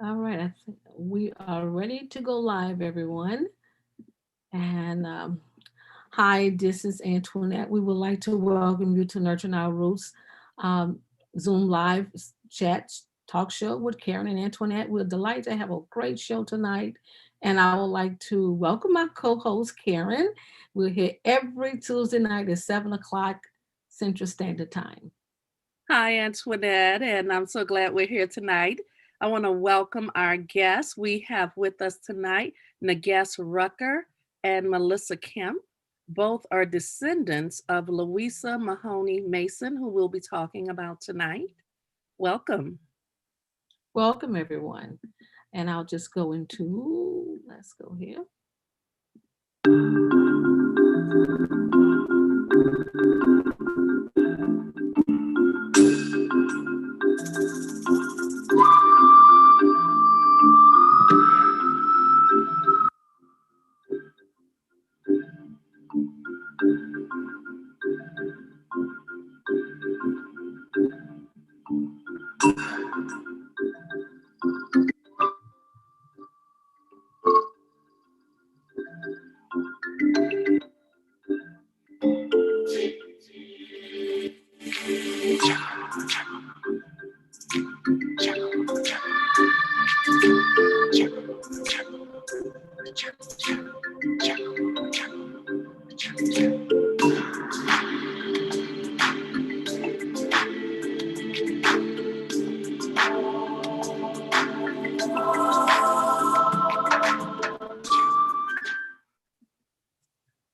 All right, I think we are ready to go live, everyone. And hi, this is Antoinette. We would like to welcome you to Nurturing Our Roots um, Zoom live chat talk show with Karen and Antoinette. We're delighted to have a great show tonight. And I would like to welcome my co-host, Karen. We're here every Tuesday night at 7 o'clock Central Standard Time. Hi, Antoinette, and I'm so glad we're here tonight. I want to welcome our guests. We have with us tonight Nagas Rucker and Melissa Kemp. Both are descendants of Louisa Mahoney Mason, who we'll be talking about tonight. Welcome. Welcome, everyone. And I'll just go into, let's go here.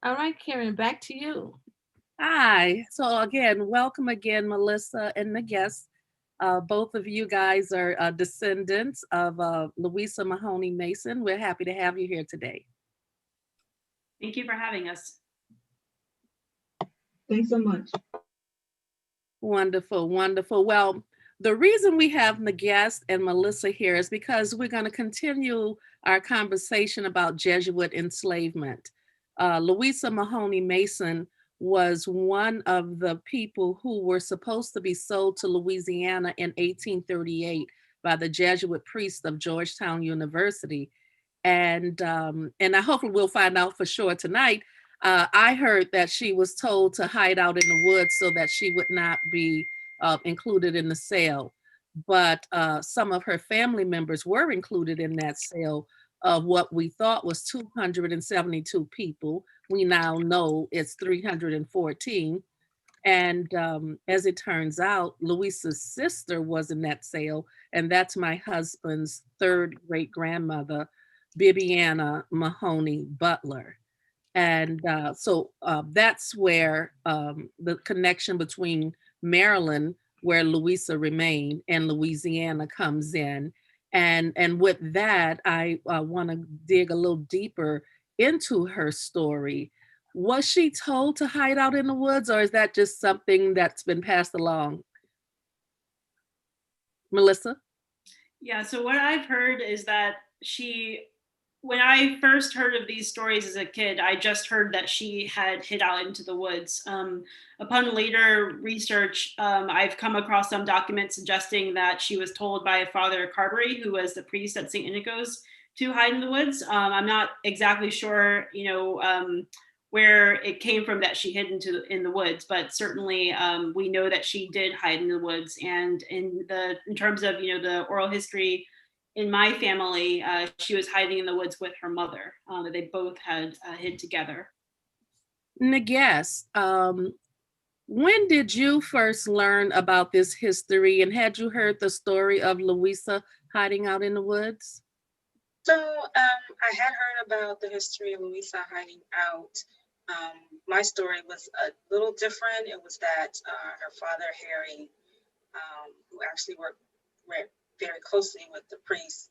All right, Karen, back to you. Hi. So, again, welcome again, Melissa and Nagas. Both of you guys are descendants of Louisa Mahoney Mason. We're happy to have you here today. Thank you for having us. Thanks so much. Wonderful, wonderful. Well, the reason we have Nagas and Melissa here is because we're going to continue our conversation about Jesuit enslavement. Louisa Mahoney Mason was one of the people who were supposed to be sold to Louisiana in 1838 by the Jesuit priest of Georgetown University. And I hopefully we'll find out for sure tonight. I heard that she was told to hide out in the woods so that she would not be included in the sale. But some of her family members were included in that sale of what we thought was 272 people. We now know it's 314. And as it turns out, Louisa's sister was in that sale, and that's my husband's third great grandmother, Bibiana Mahoney Butler. And so that's where the connection between Maryland, where Louisa remained, and Louisiana comes in. And with that, I want to dig a little deeper into her story. Was she told to hide out in the woods, or is that just something that's been passed along? Melissa? Yeah, so what I've heard is that when I first heard of these stories as a kid, I just heard that she had hid out into the woods. Upon later research, I've come across some documents suggesting that she was told by Father Carberry, who was the priest at St. Inigo's, to hide in the woods. I'm not exactly sure, where it came from that she hid in the woods, but certainly we know that she did hide in the woods. And in terms of the oral history in my family, she was hiding in the woods with her mother. They both had hid together. Nagas, when did you first learn about this history, and had you heard the story of Louisa hiding out in the woods? So I had heard about the history of Louisa hiding out. My story was a little different. It was that her father, Harry, who actually worked very closely with the priest,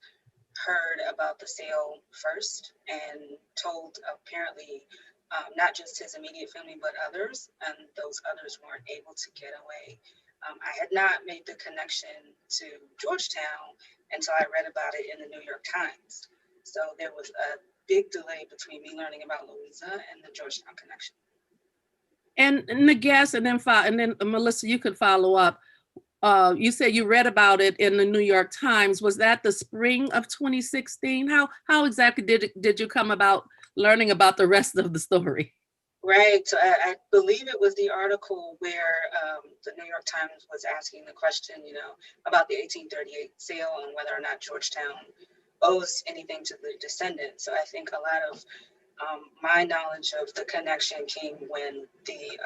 heard about the sale first and told apparently not just his immediate family, but others, and those others weren't able to get away. I had not made the connection to Georgetown until I read about it in the New York Times. So there was a big delay between me learning about Louisa and the Georgetown connection. And Nagas, and then Melissa, you could follow up. You said you read about it in the New York Times. Was that the spring of 2016? How exactly did you come about learning about the rest of the story? Right. So I believe it was the article where the New York Times was asking the question, about the 1838 sale and whether or not Georgetown owes anything to the descendants. So I think a lot of my knowledge of the connection came when the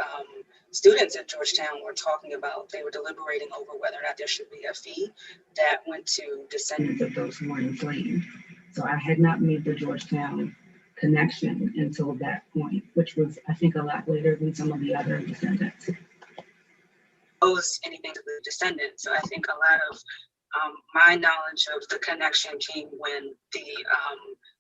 students at Georgetown were talking about, they were deliberating over whether or not there should be a fee that went to descendants of those who were enslaved. So I had not made the Georgetown connection until that point, which was, I think, a lot later than some of the other descendants. Owes anything to the descendants. So I think a lot of my knowledge of the connection came when the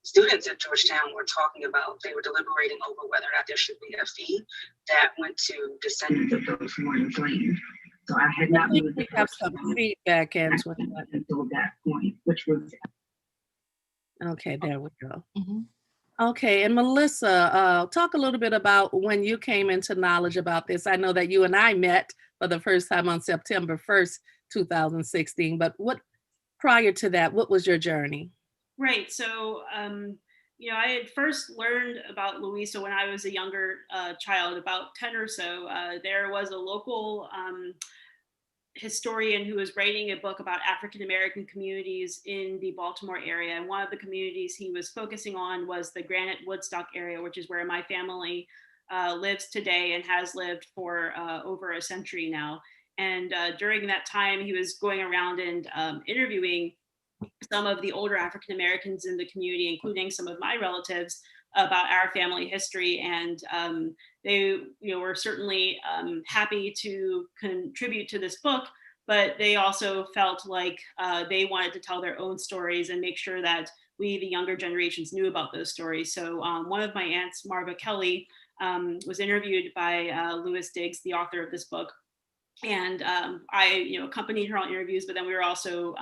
students at Georgetown were talking about, they were deliberating over whether or not there should be a fee that went to descendants of those who were enslaved. So I had not moved We have some feedback, Antoinette. until that point, which was. Okay, there we go. Mhm. Okay, and Melissa, talk a little bit about when you came into knowledge about this. I know that you and I met for the first time on September 1st, 2016, but prior to that, what was your journey? Right. So, I had first learned about Louisa when I was a younger child, about 10 or so. There was a local historian who was writing a book about African American communities in the Baltimore area. And one of the communities he was focusing on was the Granite Woodstock area, which is where my family lives today and has lived for over a century now. And during that time, he was going around and interviewing some of the older African Americans in the community, including some of my relatives, about our family history. And they were certainly happy to contribute to this book, but they also felt like they wanted to tell their own stories and make sure that we, the younger generations, knew about those stories. So one of my aunts, Marva Kelly, was interviewed by Louis Diggs, the author of this book. And I accompanied her on interviews, but then we were also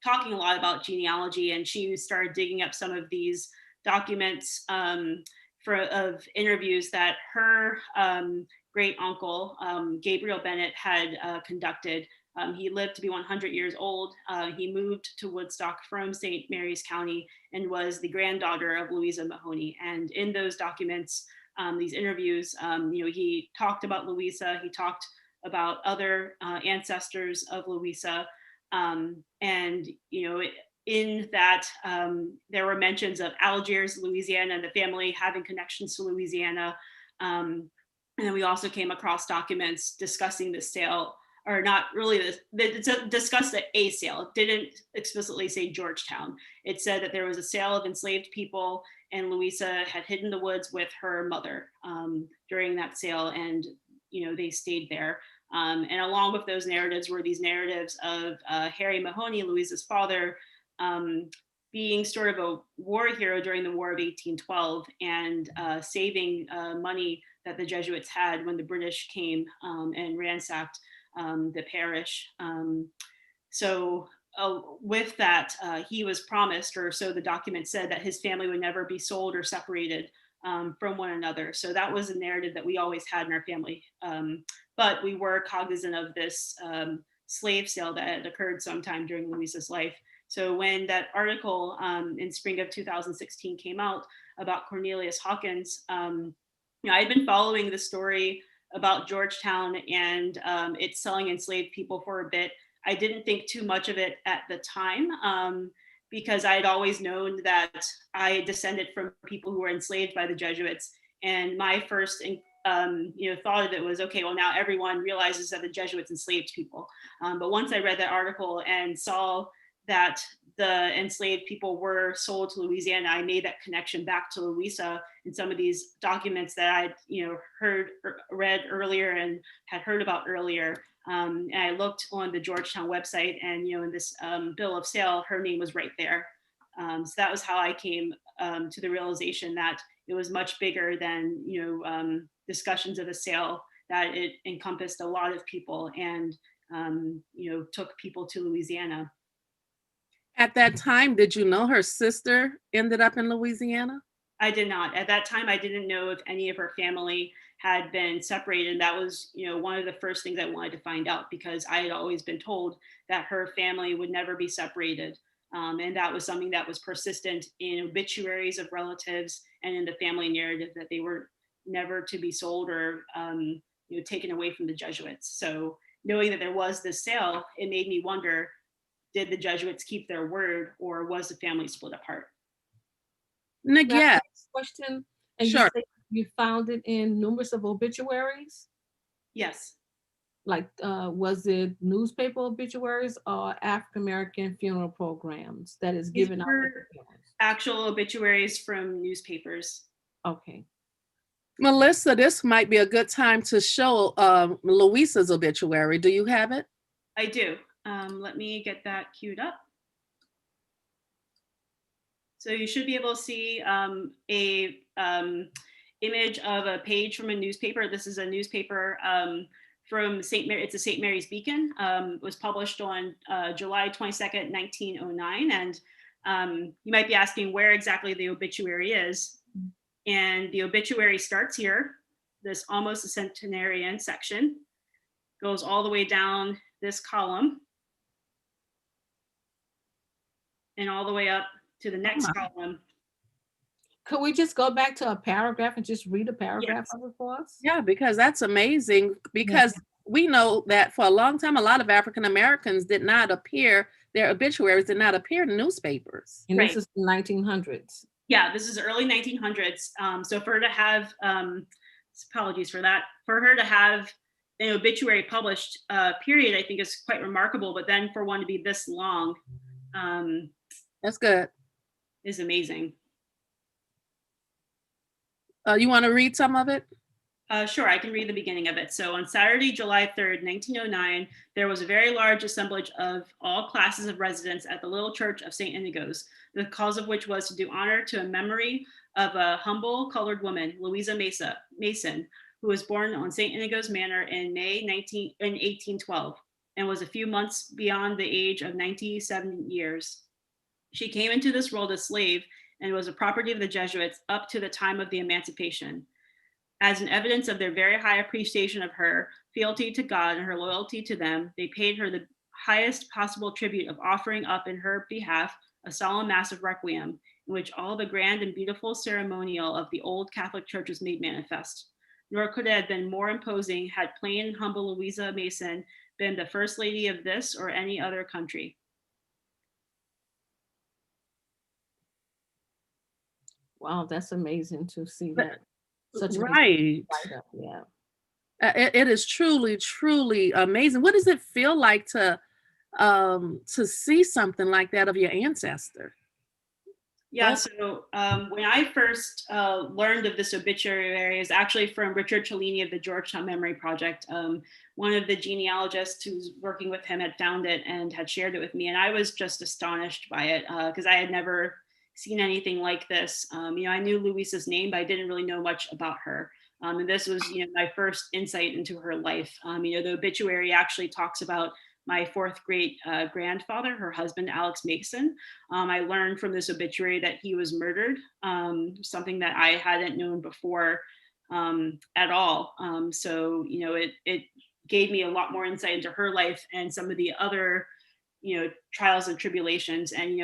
talking a lot about genealogy, and she started digging up some of these documents of interviews that her great uncle Gabriel Bennett had conducted. He lived to be 100 years old. He moved to Woodstock from St. Mary's County and was the granddaughter of Louisa Mahoney. And in those documents, these interviews, he talked about Louisa. He talked about other ancestors of Louisa. And in that there were mentions of Algiers, Louisiana, and the family having connections to Louisiana. And then we also came across documents discussing the sale, or not really, it discussed a sale. It didn't explicitly say Georgetown. It said that there was a sale of enslaved people, and Louisa had hidden the woods with her mother during that sale, and they stayed there. And along with those narratives were these narratives of Harry Mahoney, Louisa's father, being sort of a war hero during the War of 1812 and saving money that the Jesuits had when the British came and ransacked the parish. So with that, he was promised, or so the document said, that his family would never be sold or separated from one another. So that was a narrative that we always had in our family. But we were cognizant of this slave sale that had occurred sometime during Louisa's life. So when that article in spring of 2016 came out about Cornelius Hawkins, I had been following the story about Georgetown and its selling enslaved people for a bit. I didn't think too much of it at the time because I had always known that I descended from people who were enslaved by the Jesuits. And my first thought of it was, okay, well, now everyone realizes that the Jesuits enslaved people. But once I read that article and saw that the enslaved people were sold to Louisiana, I made that connection back to Louisa in some of these documents that I'd read earlier and had heard about earlier. And I looked on the Georgetown website, and in this bill of sale, her name was right there. So that was how I came to the realization that it was much bigger than discussions of a sale, that it encompassed a lot of people and took people to Louisiana. At that time, did you know her sister ended up in Louisiana? I did not. At that time, I didn't know if any of her family had been separated. That was, one of the first things I wanted to find out, because I had always been told that her family would never be separated. And that was something that was persistent in obituaries of relatives and in the family narrative, that they were never to be sold or taken away from the Jesuits. So knowing that there was this sale, it made me wonder, did the Jesuits keep their word, or was the family split apart? Can I ask Yes, this question? And you sure. say you found it in numerous of obituaries? Yes. Like, was it newspaper obituaries or African American funeral programs that is These given out at the were funerals? actual obituaries from newspapers. Okay. Melissa, this might be a good time to show Louisa's obituary. Do you have it? I do. Let me get that queued up. So you should be able to see a image of a page from a newspaper. This is a newspaper from St. Mary. It's a St. Mary's Beacon. It was published on July 22nd, 1909. And you might be asking where exactly the obituary is. And the obituary starts here, this almost a centenarian section, goes all the way down this column and all the way up to the next column. Could we just go back to a paragraph and just read a paragraph Yes. of it for us? Yeah, because that's amazing. Because we know that for a long time, a lot of African Americans did not appear, their obituaries did not appear in newspapers. And Right. this is the 1900s. Yeah, this is early 1900s. So for her to have, apologies for that, for her to have an obituary published, period, I think is quite remarkable. But then for one to be this long, That's good. is amazing. You want to read some of it? Sure, I can read the beginning of it. So on Saturday, July 3rd, 1909, there was a very large assemblage of all classes of residents at the little church of St. Inigo's, the cause of which was to do honor to a memory of a humble colored woman, Louisa Mason, who was born on St. Inigo's Manor in May 1812, and was a few months beyond the age of 97 years. She came into this world a slave and was a property of the Jesuits up to the time of the emancipation. As an evidence of their very high appreciation of her fealty to God and her loyalty to them, they paid her the highest possible tribute of offering up in her behalf a solemn mass of requiem, in which all the grand and beautiful ceremonial of the old Catholic Church was made manifest. Nor could it have been more imposing had plain and humble Louisa Mason been the first lady of this or any other country. Wow, that's amazing to see that. Such a Right. write-up, yeah. It is truly, truly amazing. What does it feel like to see something like that of your ancestor? Yeah, so when I first learned of this obituary, is actually from Richard Cellini of the Georgetown Memory Project. One of the genealogists who's working with him had found it and had shared it with me, and I was just astonished by it because I had never seen anything like this. I knew Louisa's name, but I didn't really know much about her. And this was, my first insight into her life. The obituary actually talks about my fourth great grandfather, her husband, Alex Mason. I learned from this obituary that he was murdered, something that I hadn't known before at all. So, it gave me a lot more insight into her life and some of the other, trials and tribulations. And,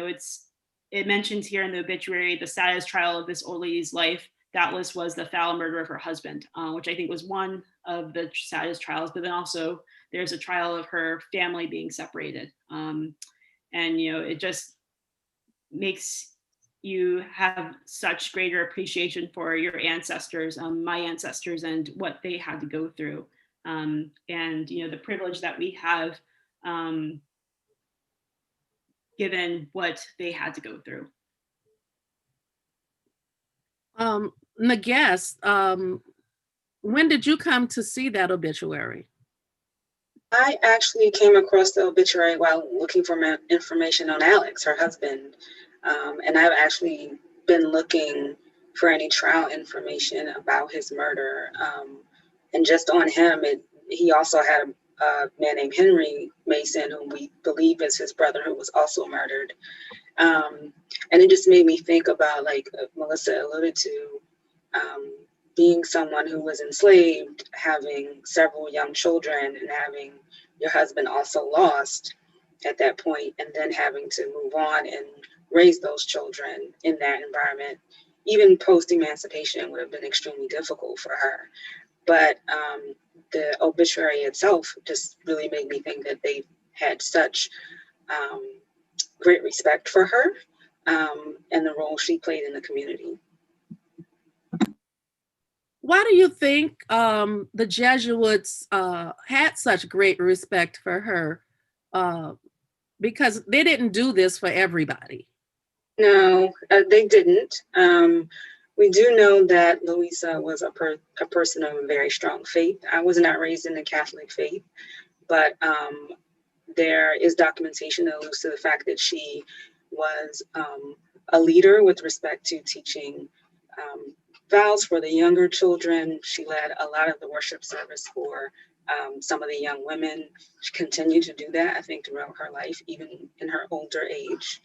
it mentions here in the obituary, the saddest trial of this old lady's life, doubtless was the foul murder of her husband, which I think was one of the saddest trials. But then also there's a trial of her family being separated. And, it just makes you have such greater appreciation for your ancestors, my ancestors, and what they had to go through. And, the privilege that we have given what they had to go through. Nagas, when did you come to see that obituary? I actually came across the obituary while looking for information on Alex, her husband. And I've actually been looking for any trial information about his murder. And just on him, he also had a man named Henry Mason, whom we believe is his brother, who was also murdered. And it just made me think about, like Melissa alluded to, being someone who was enslaved, having several young children, and having your husband also lost at that point, and then having to move on and raise those children in that environment. Even post-emancipation would have been extremely difficult for her. But the obituary itself just really made me think that they had such great respect for her and the role she played in the community. Why do you think the Jesuits had such great respect for her? Because they didn't do this for everybody. No, they didn't. We do know that Louisa was a person of a very strong faith. I was not raised in the Catholic faith, but there is documentation that alludes to the fact that she was a leader with respect to teaching vows for the younger children. She led a lot of the worship service for some of the young women. She continued to do that, I think, throughout her life, even in her older age.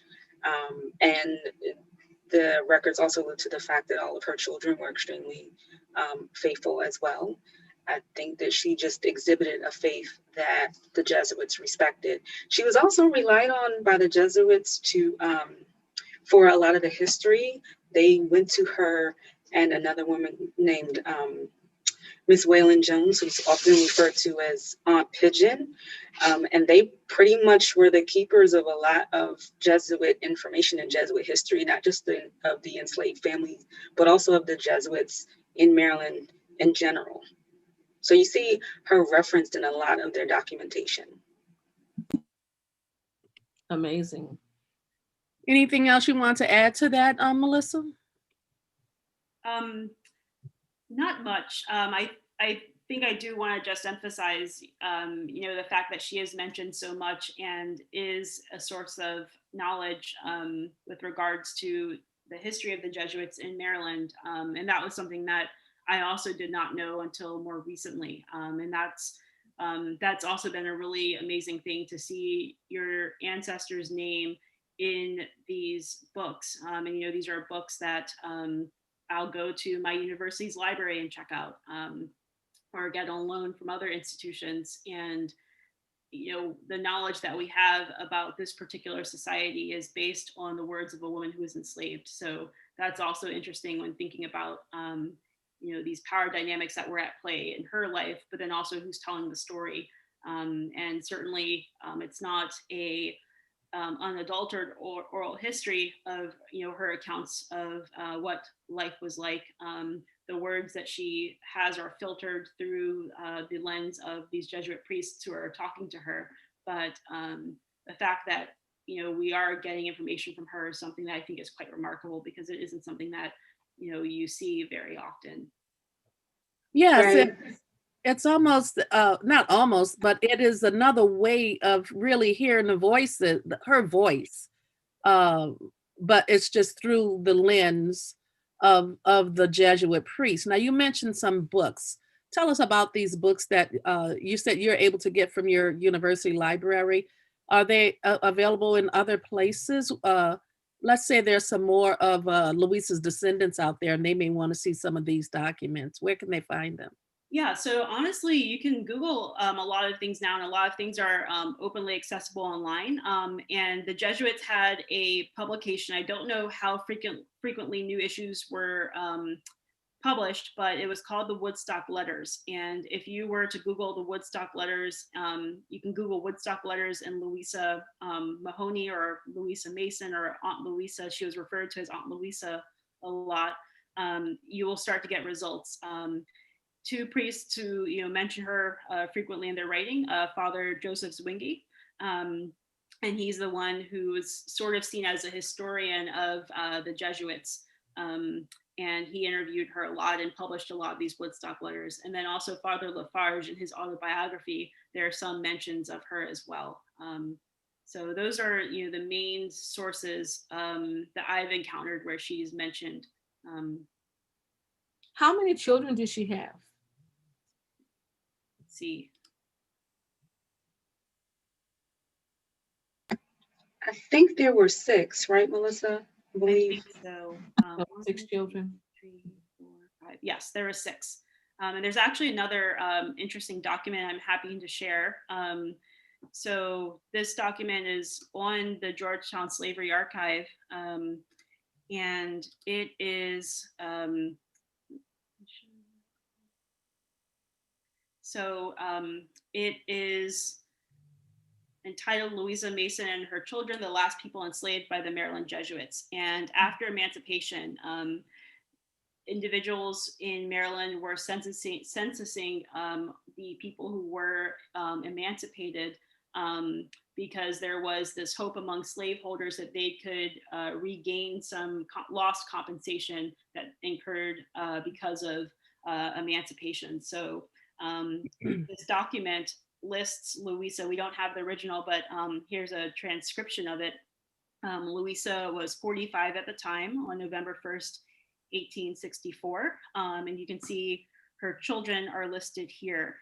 And the records also allude to the fact that all of her children were extremely faithful as well. I think that she just exhibited a faith that the Jesuits respected. She was also relied on by the Jesuits to for a lot of the history. They went to her and another woman named Miss Wayland Jones, who's often referred to as Aunt Pigeon. And they pretty much were the keepers of a lot of Jesuit information and Jesuit history, not just of the enslaved families, but also of the Jesuits in Maryland in general. So you see her referenced in a lot of their documentation. Amazing. Anything else you want to add to that, Melissa? Not much. I think I do want to just emphasize, the fact that she is mentioned so much and is a source of knowledge with regards to the history of the Jesuits in Maryland. And that was something that I also did not know until more recently. And that's also been a really amazing thing to see your ancestors' name in these books. And, these are books that I'll go to my university's library and check out, or get on loan from other institutions. And, the knowledge that we have about this particular society is based on the words of a woman who was enslaved. So that's also interesting when thinking about, these power dynamics that were at play in her life, but then also who's telling the story. And certainly it's not a unadulterated or oral history of her accounts of what life was like. The words that she has are filtered through the lens of these Jesuit priests who are talking to her. But the fact that we are getting information from her is something that I think is quite remarkable, because it isn't something that you see very often. Yes, Right. it's almost not almost, but it is another way of really hearing her voice. But it's just through the lens of the Jesuit priest. Now, you mentioned some books. Tell us about these books that you said you're able to get from your university library. Are they available in other places? Let's say there's some more of Louisa's descendants out there, and they may want to see some of these documents. Where can they find them? Yeah, so honestly, you can Google a lot of things now, and a lot of things are openly accessible online. And the Jesuits had a publication. I don't know how frequently new issues were published, but it was called the Woodstock Letters. And if you were to Google the Woodstock Letters, you can Google Woodstock Letters and Louisa Mahoney or Louisa Mason or Aunt Louisa. She was referred to as Aunt Louisa a lot. You will start to get results. Two priests who mention her frequently in their writing, Father Joseph Zwingli, and he's the one who is sort of seen as a historian of the Jesuits. And he interviewed her a lot and published a lot of these Woodstock letters. And then also Father Lafarge, in his autobiography, there are some mentions of her as well. So those are the main sources that I've encountered where she's mentioned. How many children did she have? See. I think there were 6, right, Melissa? I I believe. think so. So 6 children. 3, 4, 5. Yes, there were 6. And there's actually another interesting document I'm happy to share. So this document is on the Georgetown Slavery Archive, and it is it is entitled Louisa Mason and Her Children, the Last People Enslaved by the Maryland Jesuits. And after emancipation, individuals in Maryland were censusing the people who were emancipated, because there was this hope among slaveholders that they could regain some lost compensation that incurred because of emancipation. So this document lists Louisa. We don't have the original, but here's a transcription of it. Louisa was 45 at the time on November 1st, 1864. And you can see her children are listed here.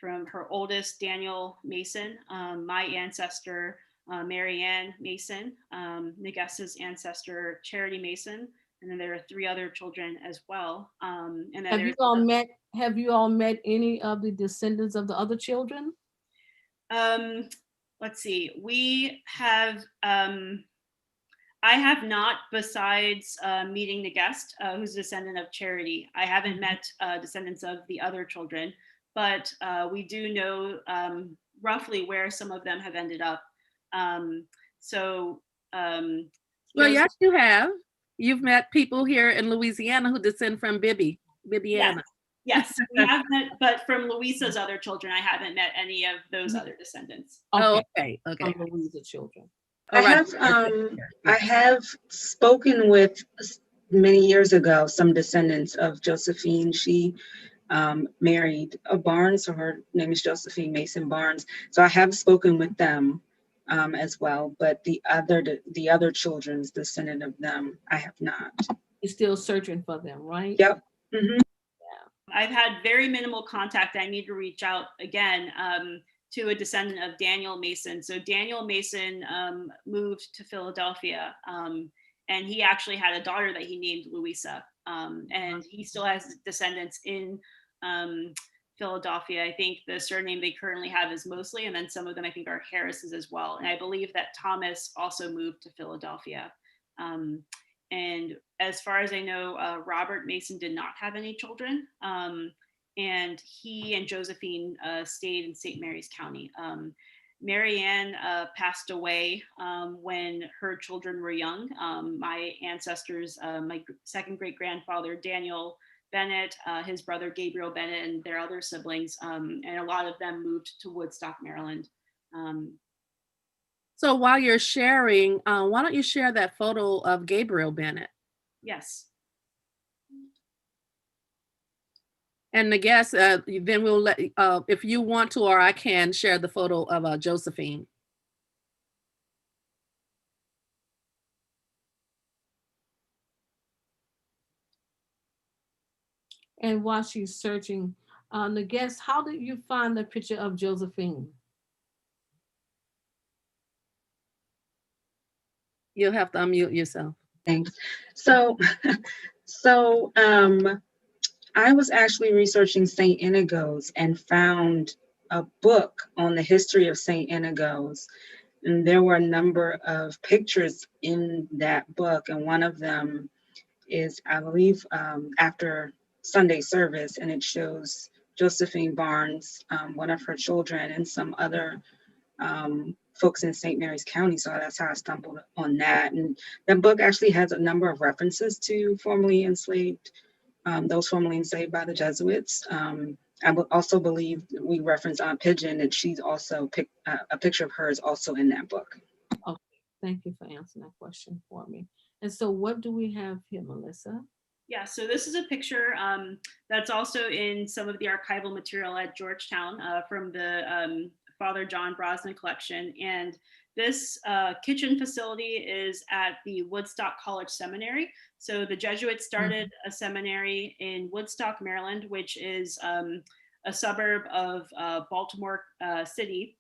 From her oldest, Daniel Mason, my ancestor, Mary Ann Mason, Negessa's ancestor, Charity Mason, and then there are 3 other children as well. And then Have you all met any of the descendants of the other children? Let's see. We have. I have not, besides meeting the guest, who's a descendant of Charity. I haven't met descendants of the other children, but we do know roughly where some of them have ended up. Well, yes, you have. You've met people here in Louisiana who descend from Bibiana. Yes, we have met, but from Louisa's other children, I haven't met any of those other descendants. Okay. From Louisa children. I have spoken with many years ago some descendants of Josephine. She married a Barnes, so her name is Josephine Mason Barnes. So I have spoken with them as well, but the other children's descendant of them, I have not. You're still searching for them, right? Yep. Mm-hmm. I've had very minimal contact. I need to reach out again to a descendant of Daniel Mason. So Daniel Mason moved to Philadelphia, and he actually had a daughter that he named Louisa, and he still has descendants in Philadelphia. I think the surname they currently have is Mosley, and then some of them I think are Harris's as well. And I believe that Thomas also moved to Philadelphia. And as far as I know, Robert Mason did not have any children. And he and Josephine stayed in St. Mary's County. Mary Ann passed away when her children were young. My ancestors, my second great grandfather, Daniel Bennett, his brother Gabriel Bennett, and their other siblings, and a lot of them moved to Woodstock, Maryland. So while you're sharing, why don't you share that photo of Gabriel Bennett? Yes. And the guest, then we'll let, if you want to, or I can share the photo of Josephine. And while she's searching, the guest, how did you find the picture of Josephine? You'll have to unmute yourself. Thanks. So I was actually researching St. Inigo's and found a book on the history of St. Inigo's. And there were a number of pictures in that book. And one of them is, I believe, after Sunday service, and it shows Josephine Barnes, one of her children, and some other folks in St. Mary's County. So that's how I stumbled on that. And that book actually has a number of references to those formerly enslaved by the Jesuits. I also believe we reference Aunt Pigeon, and she's also a picture of her is also in that book. Okay, thank you for answering that question for me. And so what do we have here, Melissa? Yeah, so this is a picture that's also in some of the archival material at Georgetown from the Father John Brosnan collection. And this kitchen facility is at the Woodstock College Seminary. So the Jesuits started a seminary in Woodstock, Maryland, which is a suburb of Baltimore City.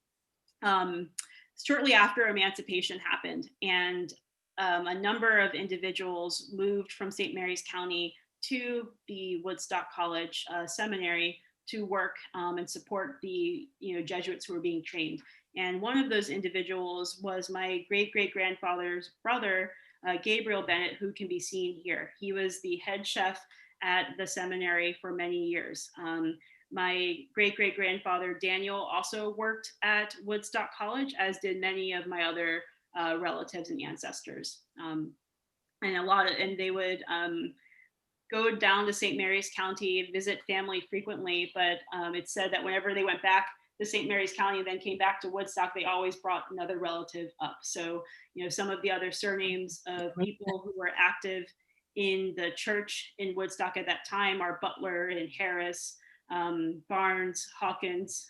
shortly after emancipation happened, and a number of individuals moved from St. Mary's County to the Woodstock College seminary to work and support the Jesuits who were being trained. And one of those individuals was my great-great-grandfather's brother, Gabriel Bennett, who can be seen here. He was the head chef at the seminary for many years. My great-great-grandfather, Daniel, also worked at Woodstock College, as did many of my other relatives and ancestors. And they would go down to St. Mary's County, visit family frequently, but it's said that whenever they went back to St. Mary's County and then came back to Woodstock, they always brought another relative up. So, some of the other surnames of people who were active in the church in Woodstock at that time are Butler and Harris, Barnes, Hawkins,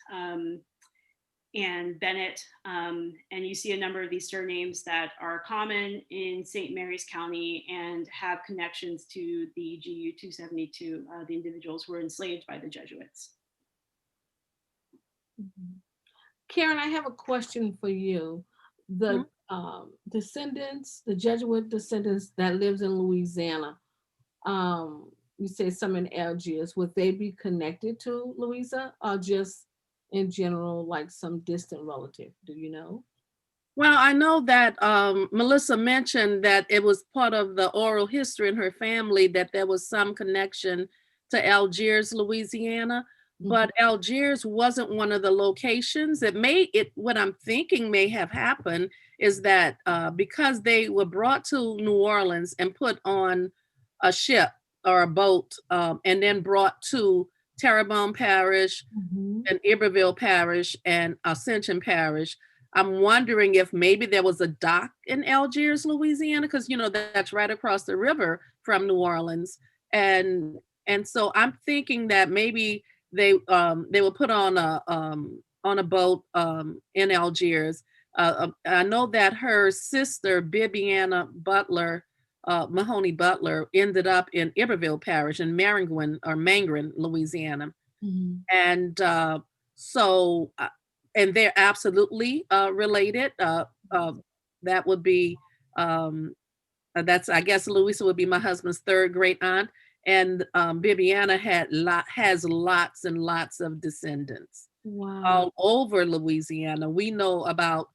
and Bennett. And you see a number of these surnames that are common in St. Mary's County and have connections to the GU 272, the individuals who were enslaved by the Jesuits. Karen, I have a question for you. The descendants, the Jesuit descendants that lives in Louisiana, you say some in Algiers, would they be connected to Louisa or just in general, like some distant relative? Do you know? Well, I know that Melissa mentioned that it was part of the oral history in her family that there was some connection to Algiers, Louisiana, but Algiers wasn't one of the locations. What I'm thinking may have happened is that because they were brought to New Orleans and put on a ship or a boat and then brought to Terrebonne Parish and Iberville Parish and Ascension Parish, I'm wondering if maybe there was a dock in Algiers, Louisiana, because that's right across the river from New Orleans, and so I'm thinking that maybe they were put on a boat in Algiers. I know that her sister Bibiana Butler, Mahoney Butler, ended up in Iberville Parish in Mangren, Louisiana, and so. And they're absolutely related. That would be, I guess Louisa would be my husband's third great aunt. And Bibiana has lots and lots of descendants all over Louisiana. We know about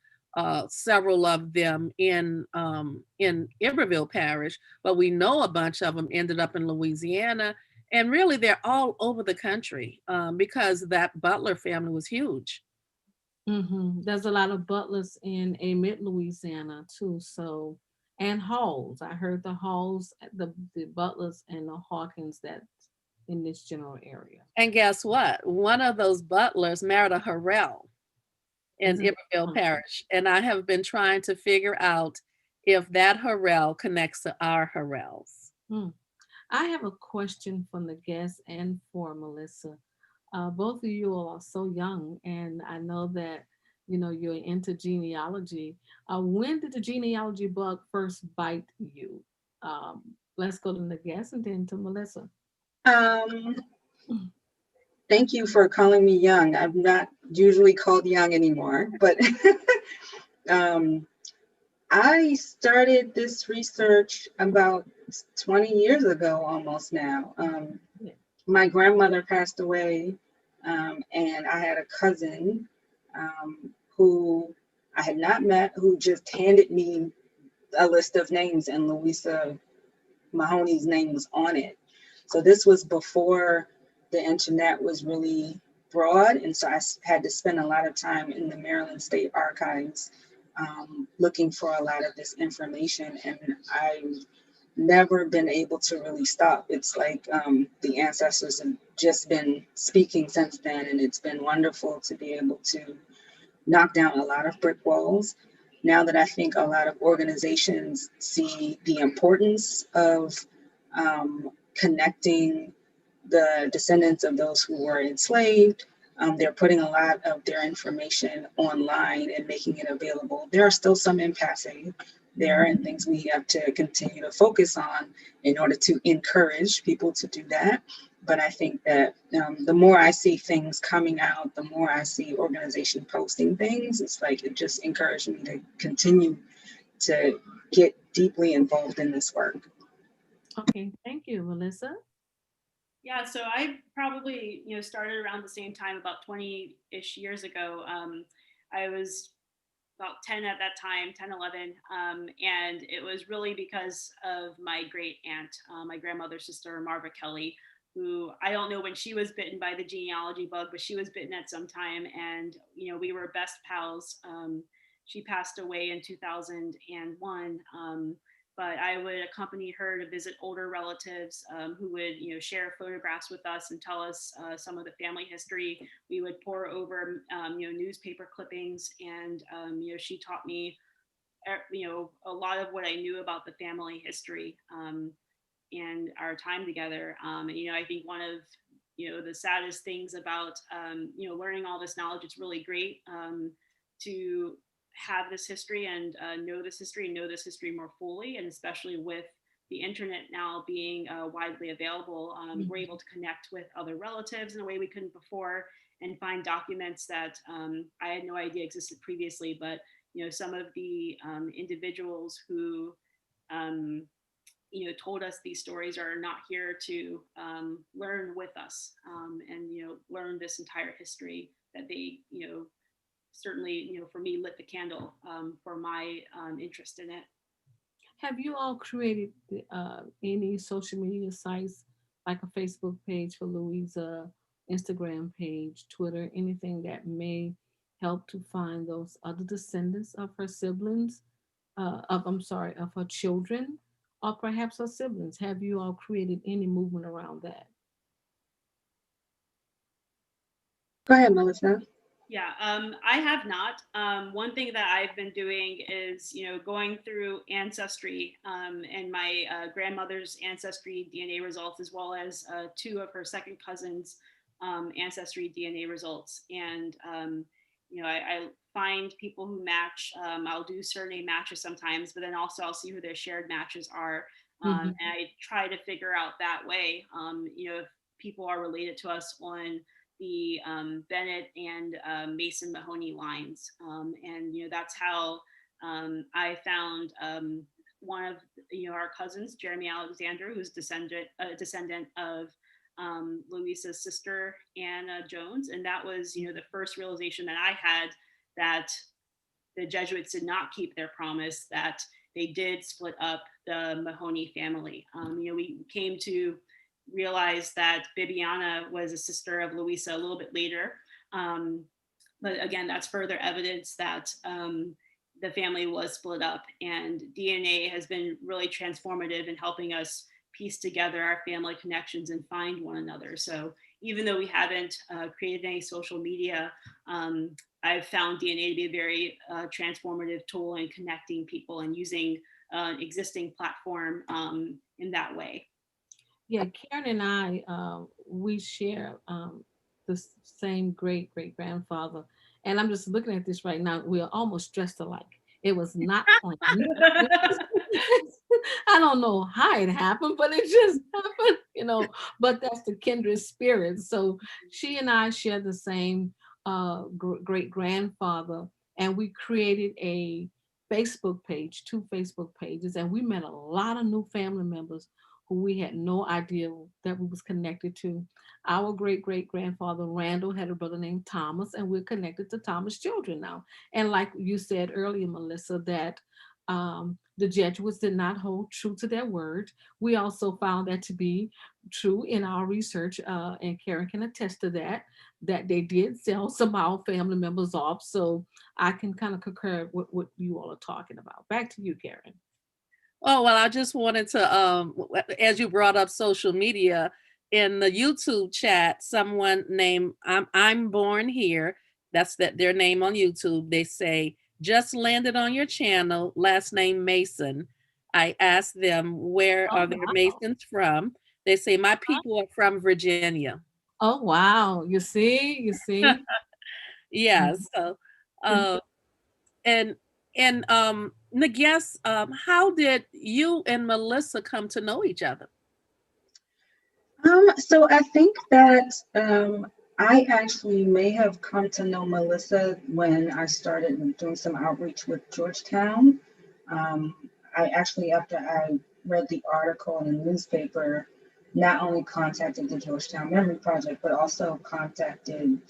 several of them in Iberville Parish, but we know a bunch of them ended up in Louisiana. And really, they're all over the country because that Butler family was huge. There's a lot of Butlers in Amite, Louisiana too. So, and Halls. I heard the Halls, the Butlers and the Hawkins that's in this general area. And guess what? One of those Butlers married a Harrell in Iberville Parish. And I have been trying to figure out if that Harrell connects to our Harrells. I have a question from the guests and for Melissa. Both of you all are so young, and I know that you're into genealogy. When did the genealogy bug first bite you? Let's go to the guest and then to Melissa. Thank you for calling me young. I'm not usually called young anymore, but I started this research about 20 years ago, almost now. My grandmother passed away, and I had a cousin who I had not met, who just handed me a list of names, and Louisa Mahoney's name was on it. So this was before the internet was really broad, and so I had to spend a lot of time in the Maryland State Archives looking for a lot of this information, and I've never been able to really stop. It's like the ancestors have just been speaking since then, and it's been wonderful to be able to knock down a lot of brick walls. Now that I think a lot of organizations see the importance of connecting the descendants of those who were enslaved, they're putting a lot of their information online and making it available. There are still some impasse there and things we have to continue to focus on in order to encourage people to do that. But I think that the more I see things coming out, the more I see organization posting things, it's like it just encouraged me to continue to get deeply involved in this work. Okay, thank you, Melissa. Yeah, so I probably, started around the same time, about 20-ish years ago. I was about 10 at that time, 10, 11. And it was really because of my great aunt, my grandmother's sister, Marva Kelly, who I don't know when she was bitten by the genealogy bug, but she was bitten at some time. And, we were best pals. She passed away in 2001. But I would accompany her to visit older relatives who would, share photographs with us and tell us some of the family history. We would pour over, newspaper clippings, and she taught me, a lot of what I knew about the family history and our time together. And I think one of the saddest things about learning all this knowledge, it's really great to have this history and know this history and know this history more fully, and especially with the internet now being widely available, we're able to connect with other relatives in a way we couldn't before, and find documents that I had no idea existed previously. But some of the individuals who told us these stories are not here to learn with us, and learn this entire history that they certainly for me lit the candle for my interest in it. Have you all created any social media sites like a Facebook page for Louisa, Instagram page, Twitter, anything that may help to find those other descendants of her siblings, I'm sorry, of her children, or perhaps her siblings? Have you all created any movement around that? Go ahead, Melissa. Yeah, I have not. One thing that I've been doing is, going through Ancestry and my grandmother's Ancestry DNA results, as well as two of her second cousins' Ancestry DNA results. And, I find people who match. I'll do surname matches sometimes, but then also I'll see who their shared matches are. And Mhm. I try to figure out that way, if people are related to us on the Bennett and Mason Mahoney lines. And that's how I found one of our cousins, Jeremy Alexander, who's descendant of Louisa's sister Anna Jones. And that was the first realization that I had, that the Jesuits did not keep their promise, that they did split up the Mahoney family. We came to realize that Bibiana was a sister of Louisa a little bit later. Um, but again, that's further evidence that the family was split up, and DNA has been really transformative in helping us piece together our family connections and find one another. So even though we haven't created any social media, I've found DNA to be a very transformative tool in connecting people and using existing platform in that way. Yeah, Karen and I, we share the same great great grandfather, and I'm just looking at this right now. We are almost dressed alike. It was not planned. I don't know how it happened, but it just happened, But that's the kindred spirit. So she and I share the same great grandfather, and we created a Facebook page, two Facebook pages, and we met a lot of new family members who we had no idea that we was connected to. Our great great grandfather Randall had a brother named Thomas, and we're connected to Thomas' children now. And like you said earlier, Melissa, that the Jesuits did not hold true to their word. We also found that to be true in our research, and Karen can attest to that, that they did sell some of our family members off. So I can kind of concur with what you all are talking about. Back to you, Karen. Oh, well, I just wanted to, as you brought up social media, in the YouTube chat, someone named I'm Born Here, that's their name on YouTube. They say, just landed on your channel, last name Mason. I asked them, where Oh are their wow. Masons from? They say, my people are from Virginia. Oh wow. You see. Yeah, Mhm. so, uh, and Naguess, how did you and Melissa come to know each other? So I think that I actually may have come to know Melissa when I started doing some outreach with Georgetown. Um, I actually, after I read the article in the newspaper, not only contacted the Georgetown Memory Project, but also contacted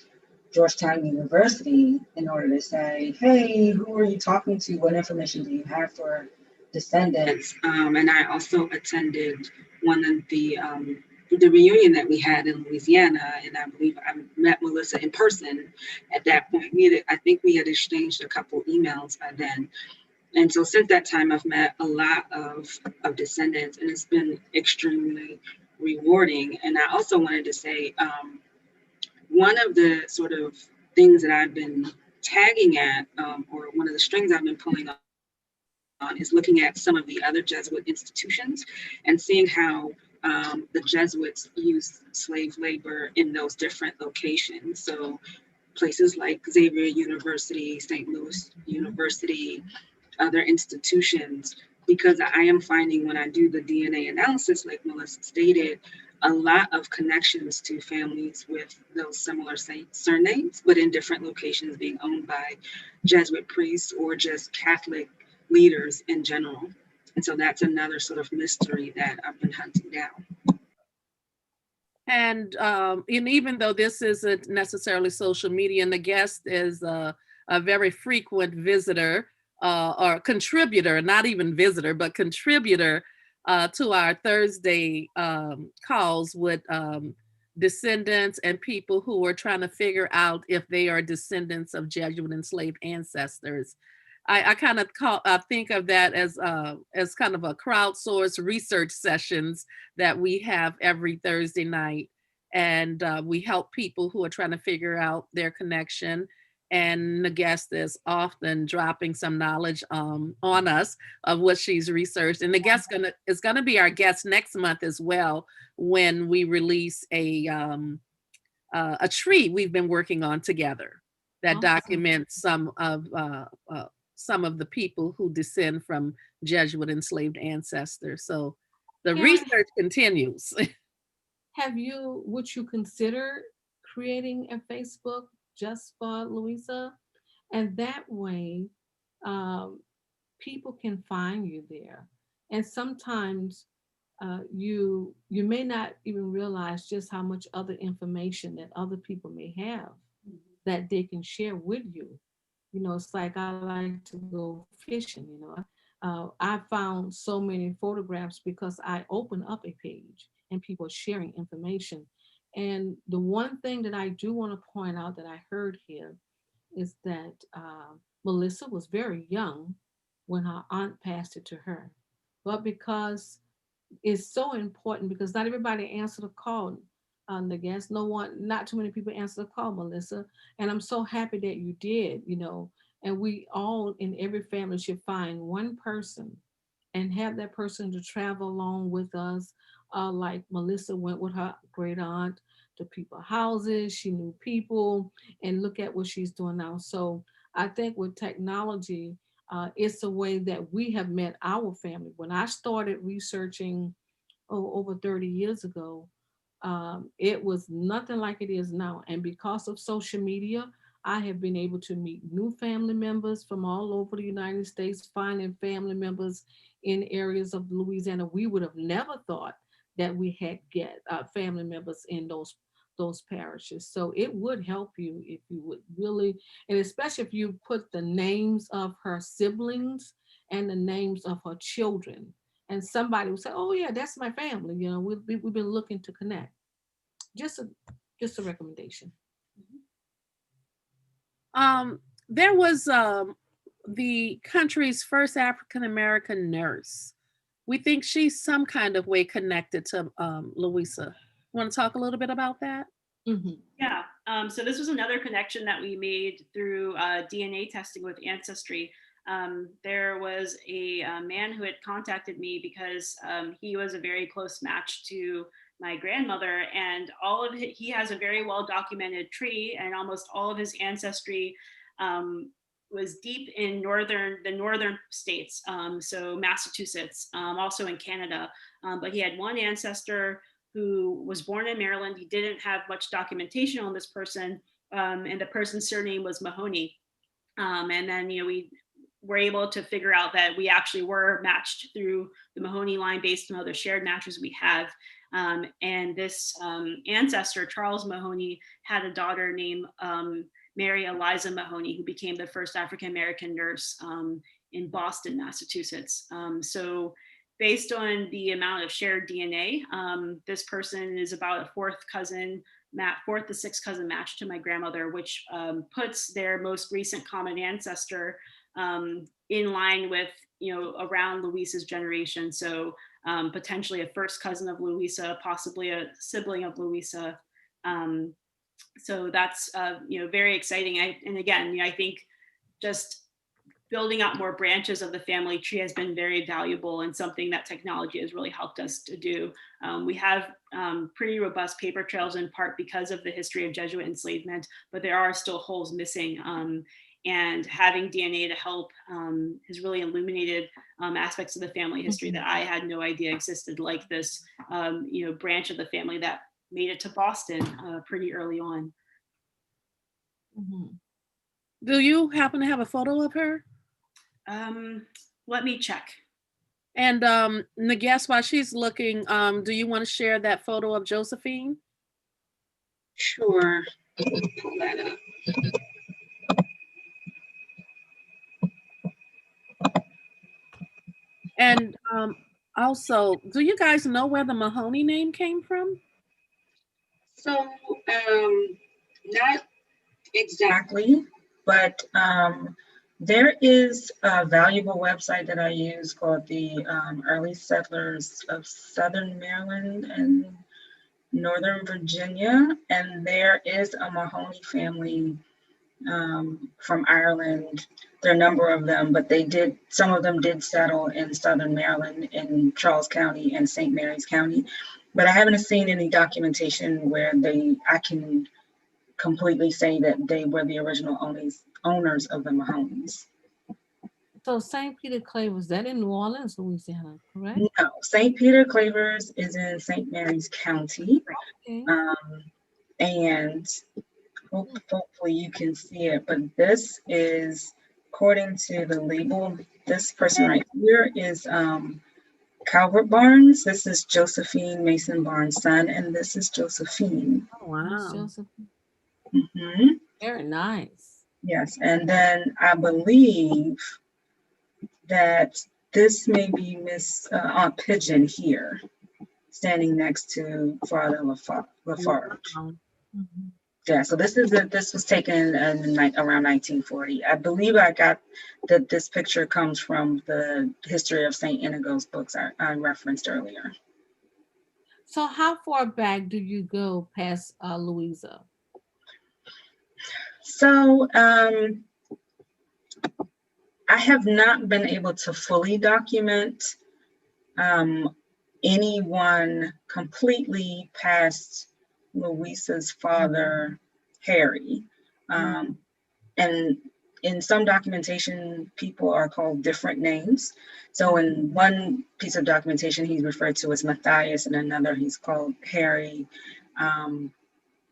Georgetown University in order to say, hey, who are you talking to? What information do you have for descendants? And I also attended one of the reunion that we had in Louisiana, and I believe I met Melissa in person at that point. I think we had exchanged a couple emails by then. And so since that time, I've met a lot of descendants, and it's been extremely rewarding. And I also wanted to say, one of the sort of things that I've been tagging at, or one of the strings I've been pulling on, is looking at some of the other Jesuit institutions and seeing how the Jesuits used slave labor in those different locations. So places like Xavier University, St. Louis University, other institutions, because I am finding when I do the DNA analysis, like Melissa stated, a lot of connections to families with those similar surnames, but in different locations being owned by Jesuit priests or just Catholic leaders in general. And so that's another sort of mystery that I've been hunting down. And even though this isn't necessarily social media, and the guest is a very frequent visitor or contributor, not even visitor, but contributor to our Thursday calls with descendants and people who are trying to figure out if they are descendants of Jesuit enslaved ancestors. I kind of think of that as kind of a crowdsourced research sessions that we have every Thursday night. And we help people who are trying to figure out their connection. And the guest is often dropping some knowledge on us of what she's researched. And the guest is gonna be our guest next month as well, when we release a tree we've been working on together that documents some of the people who descend from Jesuit enslaved ancestors. So the Karen, research continues. would you consider creating a Facebook just for Louisa? And that way, um, people can find you there. And sometimes you may not even realize just how much other information that other people may have that they can share with you. You know, it's like I like to go fishing. I found so many photographs because I open up a page and people are sharing information. And the one thing that I do want to point out that I heard here is that Melissa was very young when her aunt passed it to her. But because it's so important, because not everybody answered the call on the guest. No one, not too many people answered the call, Melissa. And I'm so happy that you did. And we all in every family should find one person and have that person to travel along with us. Like Melissa went with her great aunt to people's houses. She knew people, and look at what she's doing now. So I think with technology, it's a way that we have met our family. When I started researching over 30 years ago, it was nothing like it is now. And because of social media, I have been able to meet new family members from all over the United States, finding family members in areas of Louisiana we would have never thought that we had get family members in those parishes. So it would help you if you would really, and especially if you put the names of her siblings and the names of her children, and somebody would say, "Oh yeah, that's my family." We've been looking to connect. Just a just a recommendation. There was the country's first African American nurse. We think she's some kind of way connected to Louisa. Want to talk a little bit about that? Mhm. Yeah. So this was another connection that we made through DNA testing with Ancestry. There was a man who had contacted me because he was a very close match to my grandmother, and he has a very well documented tree, and almost all of his ancestry was deep in the northern states, so Massachusetts, also in Canada. But he had one ancestor who was born in Maryland. He didn't have much documentation on this person, and the person's surname was Mahoney. And then, we were able to figure out that we actually were matched through the Mahoney line based on other shared matches we have. And this ancestor, Charles Mahoney, had a daughter named Mary Eliza Mahoney, who became the first African-American nurse in Boston, Massachusetts. So based on the amount of shared DNA, this person is about a fourth to sixth cousin match to my grandmother, which puts their most recent common ancestor in line with, around Louisa's generation. So potentially a first cousin of Louisa, possibly a sibling of Louisa. So that's, very exciting. And again, I think just building out more branches of the family tree has been very valuable and something that technology has really helped us to do. We have pretty robust paper trails, in part because of the history of Jesuit enslavement, but there are still holes missing. And having DNA to help has really illuminated aspects of the family history that I had no idea existed, like this, branch of the family that made it to Boston pretty early on. Mm-hmm. Do you happen to have a photo of her? Let me check. And Nagas, while she's looking, do you want to share that photo of Josephine? Sure. Pull that up. And also, do you guys know where the Mahoney name came from? So, not exactly, but there is a valuable website that I use called the Early Settlers of Southern Maryland and Northern Virginia, and there is a Mahoney family from Ireland. There are a number of them, but some of them did settle in Southern Maryland in Charles County and St. Mary's County, but I haven't seen any documentation where I can completely say that they were the original owners of the Mahoneys. So St. Peter Clay, was that in New Orleans, Louisiana, correct? No, St. Peter Clavers is in St. Mary's County. Okay. And hopefully you can see it, but this is, according to the label, this person right here is Calvert Barnes. This is Josephine Mason Barnes' son, and this is Josephine. Oh, wow. Josephine. Mm-hmm. Very nice. Yes, and then I believe that this may be Miss Aunt Pigeon here, standing next to Father Lafarge. Mm-hmm. Yeah, so this was taken in around 1940. I believe I got that this picture comes from the History of St. Inigo's books I referenced earlier. So how far back do you go past Louisa? So I have not been able to fully document anyone completely past Louisa's father, Harry. And in some documentation, people are called different names. So in one piece of documentation, he's referred to as Matthias, and another he's called Harry.